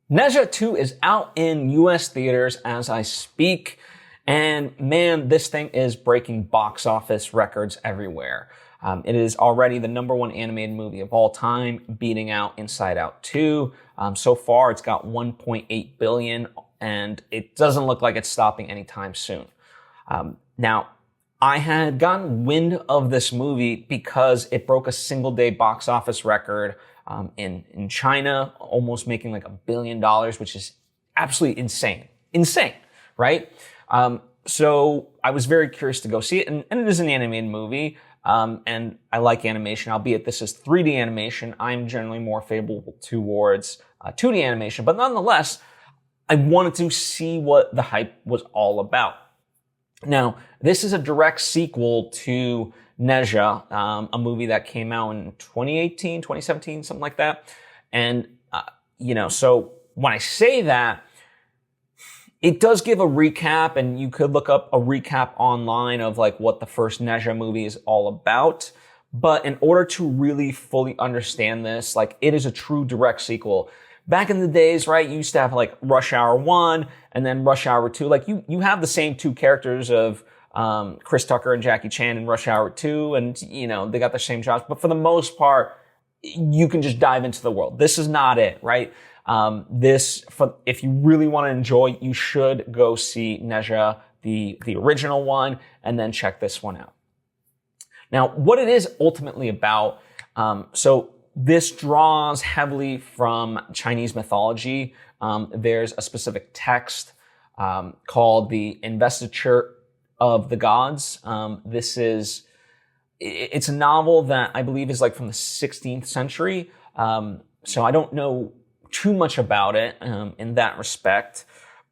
Ne Zha 2 is out in US theaters as I speak, and man, this thing is breaking box office records everywhere. It is already the #1 animated movie of all time, beating out Inside Out 2. So far, it's got 1.8 billion, and it doesn't look like it's stopping anytime soon. Now, I had gotten wind of this movie because it broke a single-day box office record in China, almost making like $1 billion, which is absolutely insane, right? So I was very curious to go see it, and it is an animated movie, and I like animation, albeit this is 3D animation. I'm generally more favorable towards 2D animation, but nonetheless, I wanted to see what the hype was all about. Now, this is a direct sequel to Ne Zha, a movie that came out in 2018, 2017, something like that. And, so when I say that, it does give a recap, and you could look up a recap online of like what the first Ne Zha movie is all about. But in order to really fully understand this, like it is a true direct sequel. Back in the days, right, you used to have like Rush Hour 1 and then Rush Hour 2. Like you have the same two characters of Chris Tucker and Jackie Chan in Rush Hour 2, and they got the same jobs. But for the most part, you can just dive into the world. This is not it, right? If you really want to enjoy, you should go see Ne Zha, the original one, and then check this one out. Now, what it is ultimately about, so this draws heavily from Chinese mythology. There's a specific text called the Investiture of the Gods. It's a novel that I believe is like from the 16th century. So I don't know too much about it in that respect,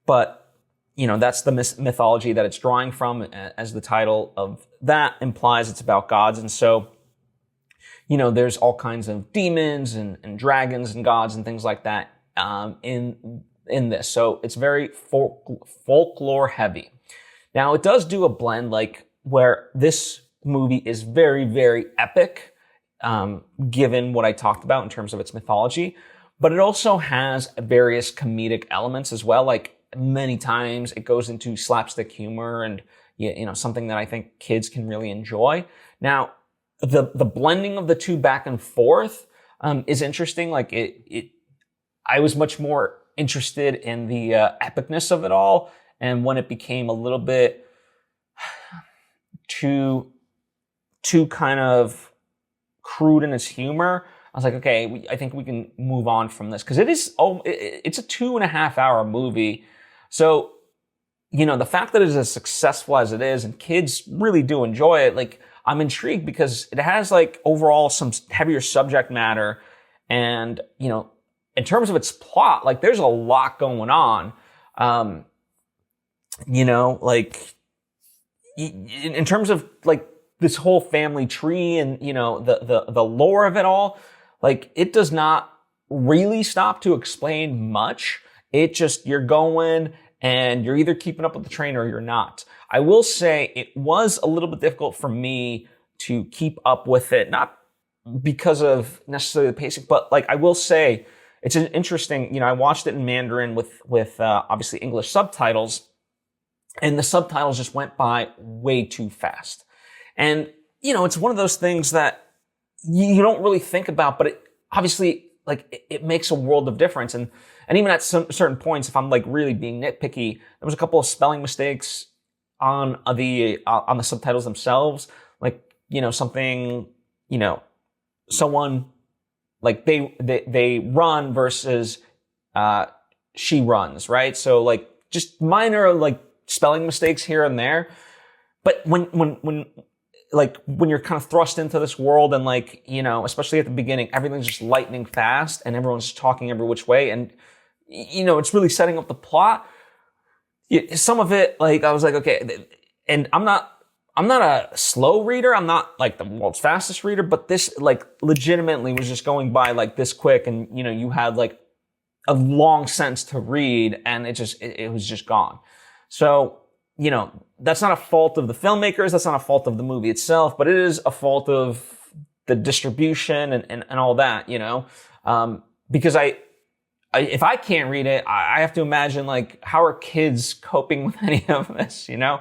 but that's the mythology that it's drawing from, as the title of that implies. It's about gods, and so there's all kinds of demons and dragons and gods and things like that in this. So it's very folklore heavy. Now, it does do a blend like where this movie is very, very epic, given what I talked about in terms of its mythology, but it also has various comedic elements as well. Like many times it goes into slapstick humor and, something that I think kids can really enjoy. Now, the blending of the two back and forth is interesting. Like I was much more interested in the epicness of it all, and when it became a little bit too kind of crude in its humor, I was like, okay, I think we can move on from this, because it's a 2.5-hour movie. So the fact that it is as successful as it is and kids really do enjoy it, like I'm intrigued because it has like overall some heavier subject matter, and in terms of its plot, like there's a lot going on. Like in terms of like this whole family tree and the lore of it all, like it does not really stop to explain much. It just, you're going and you're either keeping up with the train or you're not. I will say it was a little bit difficult for me to keep up with it, not because of necessarily the pacing, but like I will say it's an interesting, I watched it in Mandarin with obviously English subtitles, and the subtitles just went by way too fast. And, it's one of those things that you don't really think about, but it obviously, like, it makes a world of difference. And even at some certain points, if I'm like really being nitpicky, there was a couple of spelling mistakes on the subtitles themselves. Like, something, someone, like they run versus, she runs, right? So like just minor, like, spelling mistakes here and there. But when you're kind of thrust into this world and like, especially at the beginning, everything's just lightning fast and everyone's just talking every which way. And, it's really setting up the plot. Some of it, like, I was like, okay, and I'm not a slow reader. I'm not like the world's fastest reader, but this like legitimately was just going by like this quick. And, you had like a long sentence to read and it was just gone. So, that's not a fault of the filmmakers. That's not a fault of the movie itself, but it is a fault of the distribution and all that, because I if I can't read it, I have to imagine like how are kids coping with any of this, you know?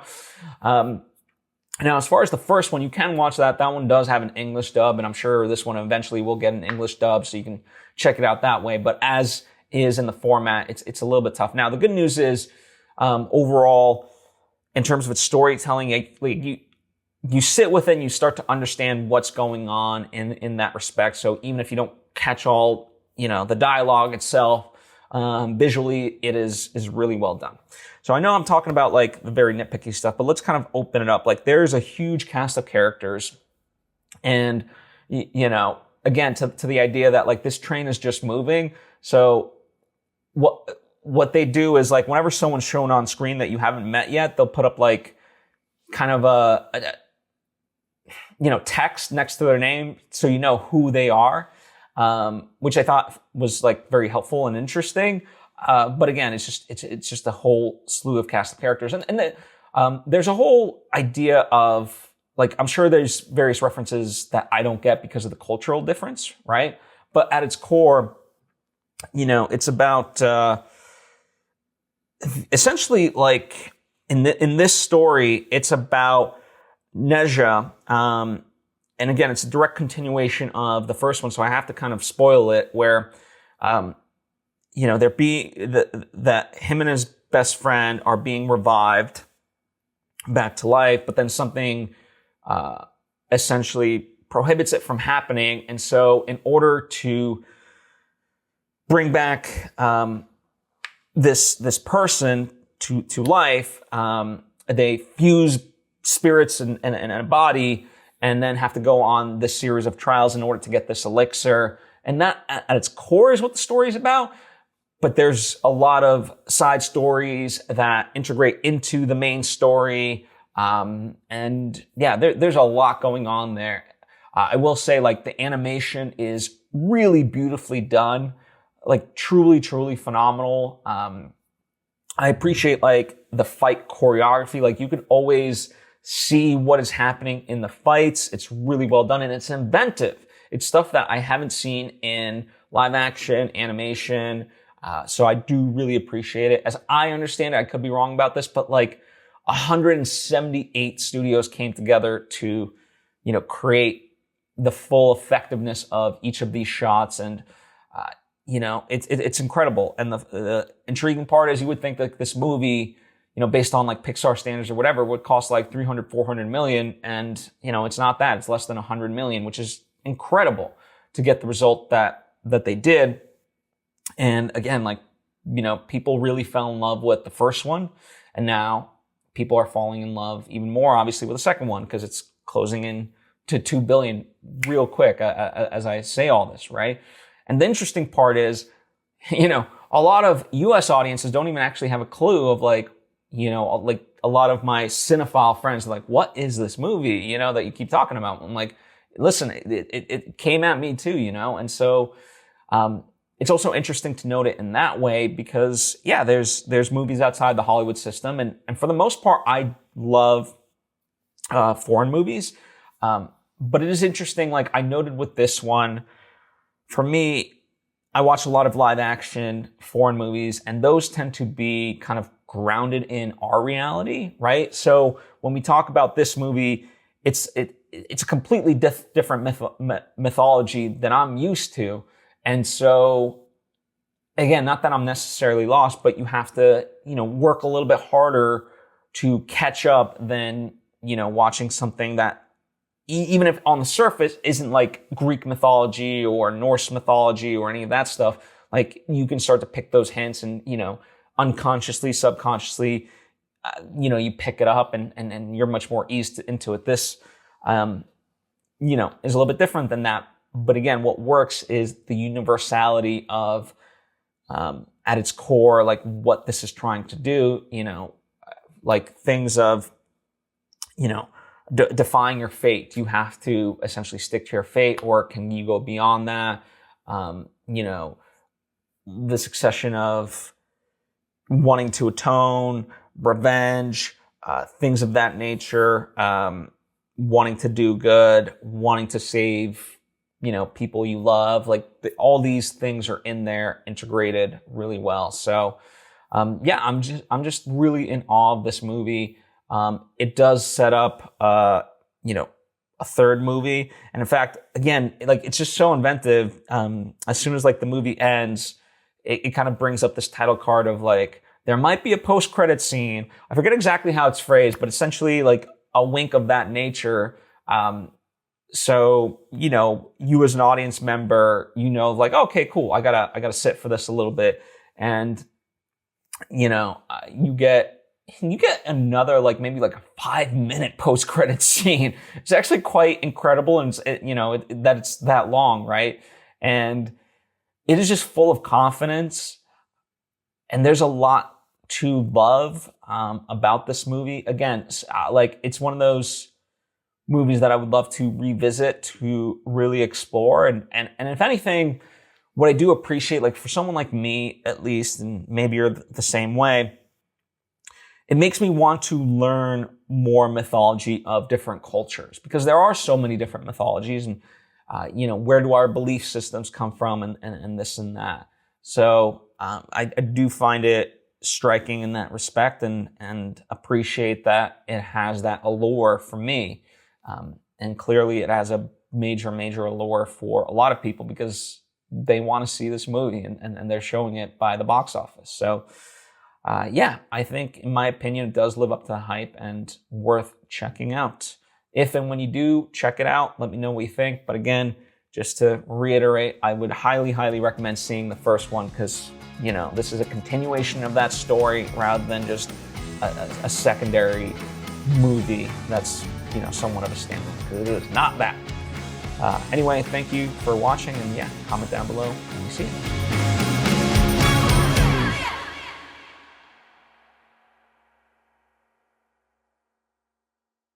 Now, as far as the first one, you can watch that. That one does have an English dub, and I'm sure this one eventually will get an English dub, so you can check it out that way. But as is in the format, it's a little bit tough. Now, the good news is, overall, in terms of its storytelling, you sit with it and you start to understand what's going on in that respect. So even if you don't catch all, the dialogue itself, visually, it is really well done. So I know I'm talking about like the very nitpicky stuff, but let's kind of open it up. Like there's a huge cast of characters, and again, to the idea that like this train is just moving. So what they do is like whenever someone's shown on screen that you haven't met yet, they'll put up like kind of a text next to their name so you know who they are, which I thought was like very helpful and interesting. But again, it's just a whole slew of cast of characters, and there's a whole idea of like, I'm sure there's various references that I don't get because of the cultural difference, right? But at its core, it's about essentially like in this story, it's about Ne Zha, and again, it's a direct continuation of the first one, so I have to kind of spoil it, where that him and his best friend are being revived back to life, but then something essentially prohibits it from happening. And so in order to bring back this person to life, they fuse spirits and a body, and then have to go on this series of trials in order to get this elixir. And that at its core is what the story is about. But there's a lot of side stories that integrate into the main story. And yeah, there's a lot going on there. I will say like the animation is really beautifully done, like truly, truly phenomenal. I appreciate like the fight choreography. Like you can always see what is happening in the fights. It's really well done, and it's inventive. It's stuff that I haven't seen in live action, animation. So I do really appreciate it. As I understand it, I could be wrong about this, but like 178 studios came together to, create the full effectiveness of each of these shots. And, it's incredible. And the intriguing part is you would think that this movie, based on like Pixar standards or whatever, would cost like 300, 400 million. And, it's not that. It's less than 100 million, which is incredible to get the result that they did. And again, like, people really fell in love with the first one, and now people are falling in love even more, obviously, with the second one, because it's closing in to 2 billion real quick, as I say all this, right? And the interesting part is, a lot of US audiences don't even actually have a clue of like, like a lot of my cinephile friends are like, what is this movie, that you keep talking about? I'm like, listen, it came at me too, and so, it's also interesting to note it in that way because, yeah, there's movies outside the Hollywood system. And for the most part, I love foreign movies. But it is interesting, like I noted with this one, for me, I watch a lot of live action foreign movies, and those tend to be kind of grounded in our reality, right? So when we talk about this movie, it's a completely different mythology than I'm used to. And so, again, not that I'm necessarily lost, but you have to, work a little bit harder to catch up than, watching something that, even if on the surface isn't like Greek mythology or Norse mythology or any of that stuff, like you can start to pick those hints and, unconsciously, subconsciously, you pick it up and you're much more eased into it. This, is a little bit different than that. But again, what works is the universality of, at its core, like what this is trying to do, like things of, defying your fate. You have to essentially stick to your fate, or can you go beyond that? The succession of wanting to atone, revenge, things of that nature, wanting to do good, wanting to save people you love. Like all these things are in there, integrated really well. So, yeah, I'm just really in awe of this movie. It does set up, a third movie. And in fact, again, like it's just so inventive. As soon as like the movie ends, it kind of brings up this title card of like, there might be a post-credit scene. I forget exactly how it's phrased, but essentially like a wink of that nature. So, you as an audience member, like, okay, cool. I gotta sit for this a little bit. And, you get another, like maybe like a 5-minute post-credit scene. It's actually quite incredible. And that it's that long. Right. And it is just full of confidence. And there's a lot to love, about this movie. Again, like it's one of those movies that I would love to revisit, to really explore. And if anything, what I do appreciate, like for someone like me, at least, and maybe you're the same way, it makes me want to learn more mythology of different cultures, because there are so many different mythologies, and, where do our belief systems come from, and this and that. So, I do find it striking in that respect, and appreciate that it has that allure for me. And clearly it has a major allure for a lot of people, because they want to see this movie, and they're showing it by the box office. So, yeah, I think, in my opinion, it does live up to the hype and worth checking out. If and when you do check it out, let me know what you think. But again, just to reiterate, I would highly recommend seeing the first one, because, this is a continuation of that story rather than just a secondary movie that's, somewhat of a standalone, because it is not that. Anyway, thank you for watching, and yeah, comment down below when you see it.